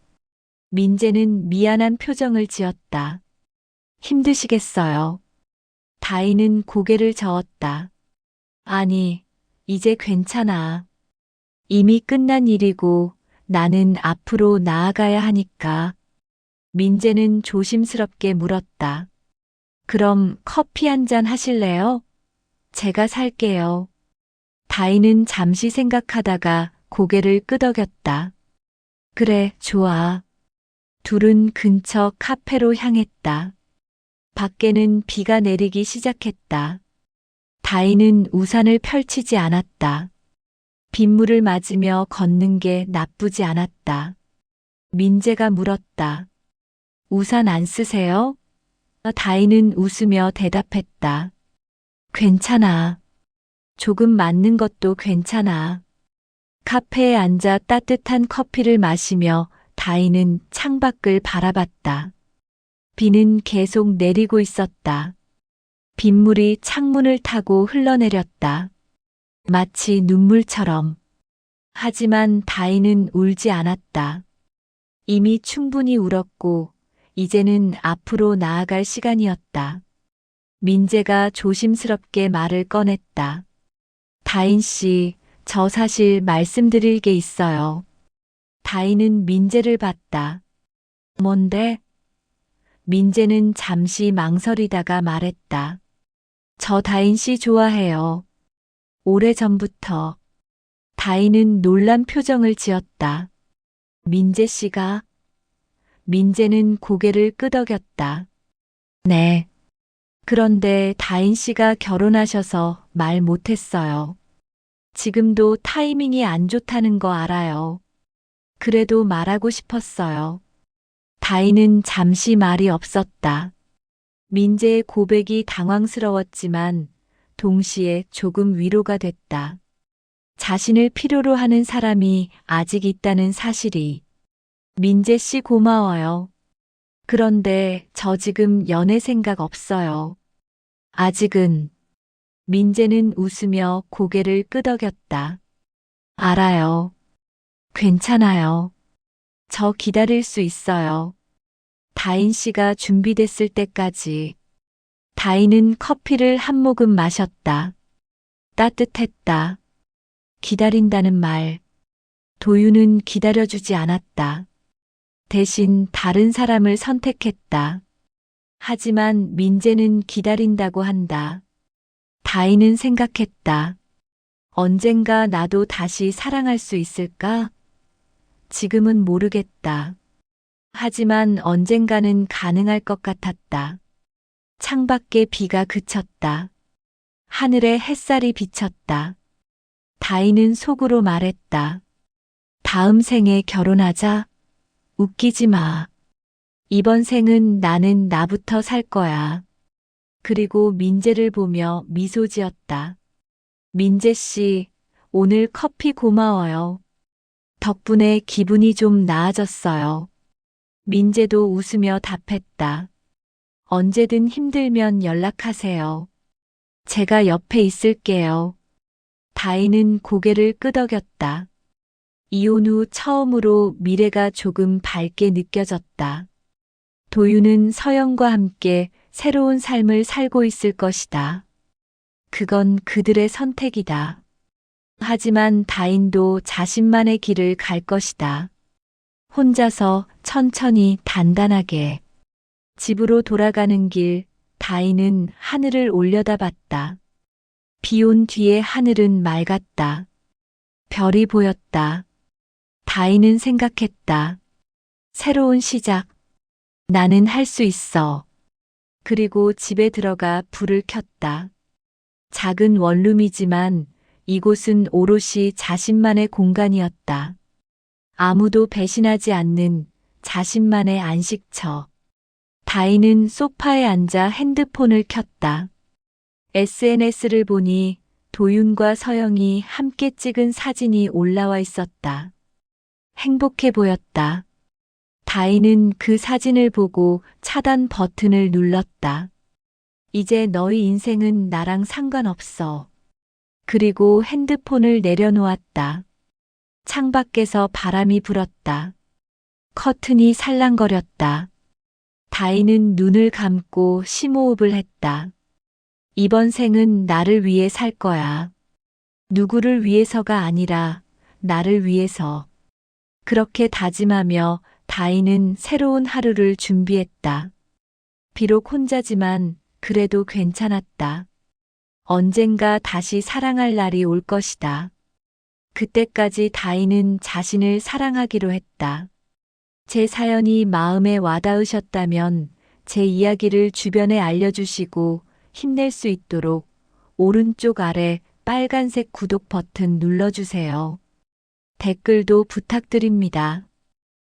민재는 미안한 표정을 지었다. 힘드시겠어요. 다인은 고개를 저었다. 아니, 이제 괜찮아. 이미 끝난 일이고 나는 앞으로 나아가야 하니까. 민재는 조심스럽게 물었다. 그럼 커피 한 잔 하실래요? 제가 살게요. 다인은 잠시 생각하다가 고개를 끄덕였다. 그래, 좋아. 둘은 근처 카페로 향했다. 밖에는 비가 내리기 시작했다. 다인은 우산을 펼치지 않았다. 빗물을 맞으며 걷는 게 나쁘지 않았다. 민재가 물었다. 우산 안 쓰세요? 다인은 웃으며 대답했다. 괜찮아. 조금 맞는 것도 괜찮아. 카페에 앉아 따뜻한 커피를 마시며 다인은 창밖을 바라봤다. 비는 계속 내리고 있었다. 빗물이 창문을 타고 흘러내렸다. 마치 눈물처럼. 하지만 다인은 울지 않았다. 이미 충분히 울었고 이제는 앞으로 나아갈 시간이었다. 민재가 조심스럽게 말을 꺼냈다. 다인 씨, 저 사실 말씀드릴 게 있어요. 다인은 민재를 봤다. 뭔데? 민재는 잠시 망설이다가 말했다. 저 다인 씨 좋아해요. 오래전부터. 다인은 놀란 표정을 지었다. 민재 씨가? 민재는 고개를 끄덕였다. 네. 그런데 다인 씨가 결혼하셔서 말 못했어요. 지금도 타이밍이 안 좋다는 거 알아요. 그래도 말하고 싶었어요. 다인은 잠시 말이 없었다. 민재의 고백이 당황스러웠지만 동시에 조금 위로가 됐다. 자신을 필요로 하는 사람이 아직 있다는 사실이. 민재 씨 고마워요. 그런데 저 지금 연애 생각 없어요. 아직은. 민재는 웃으며 고개를 끄덕였다. 알아요. 괜찮아요. 저 기다릴 수 있어요. 다인 씨가 준비됐을 때까지. 다인은 커피를 한 모금 마셨다. 따뜻했다. 기다린다는 말. 도윤은 기다려주지 않았다. 대신 다른 사람을 선택했다. 하지만 민재는 기다린다고 한다. 다인은 생각했다. 언젠가 나도 다시 사랑할 수 있을까? 지금은 모르겠다. 하지만 언젠가는 가능할 것 같았다. 창밖에 비가 그쳤다. 하늘에 햇살이 비쳤다. 다인은 속으로 말했다. 다음 생에 결혼하자. 웃기지 마. 이번 생은 나는 나부터 살 거야. 그리고 민재를 보며 미소 지었다. 민재 씨, 오늘 커피 고마워요. 덕분에 기분이 좀 나아졌어요. 민재도 웃으며 답했다. 언제든 힘들면 연락하세요. 제가 옆에 있을게요. 다인은 고개를 끄덕였다. 이혼 후 처음으로 미래가 조금 밝게 느껴졌다. 도윤은 서영과 함께 새로운 삶을 살고 있을 것이다. 그건 그들의 선택이다. 하지만 다인도 자신만의 길을 갈 것이다. 혼자서 천천히 단단하게. 집으로 돌아가는 길, 다인은 하늘을 올려다봤다. 비 온 뒤에 하늘은 맑았다. 별이 보였다. 다인은 생각했다. 새로운 시작. 나는 할 수 있어. 그리고 집에 들어가 불을 켰다. 작은 원룸이지만 이곳은 오롯이 자신만의 공간이었다. 아무도 배신하지 않는 자신만의 안식처. 다인은 소파에 앉아 핸드폰을 켰다. SNS를 보니 도윤과 서영이 함께 찍은 사진이 올라와 있었다. 행복해 보였다. 다인은 그 사진을 보고 차단 버튼을 눌렀다. 이제 너희 인생은 나랑 상관없어. 그리고 핸드폰을 내려놓았다. 창밖에서 바람이 불었다. 커튼이 살랑거렸다. 다인은 눈을 감고 심호흡을 했다. 이번 생은 나를 위해 살 거야. 누구를 위해서가 아니라 나를 위해서. 그렇게 다짐하며 다인은 새로운 하루를 준비했다. 비록 혼자지만 그래도 괜찮았다. 언젠가 다시 사랑할 날이 올 것이다. 그때까지 다인은 자신을 사랑하기로 했다. 제 사연이 마음에 와닿으셨다면 제 이야기를 주변에 알려주시고 힘낼 수 있도록 오른쪽 아래 빨간색 구독 버튼 눌러주세요. 댓글도 부탁드립니다.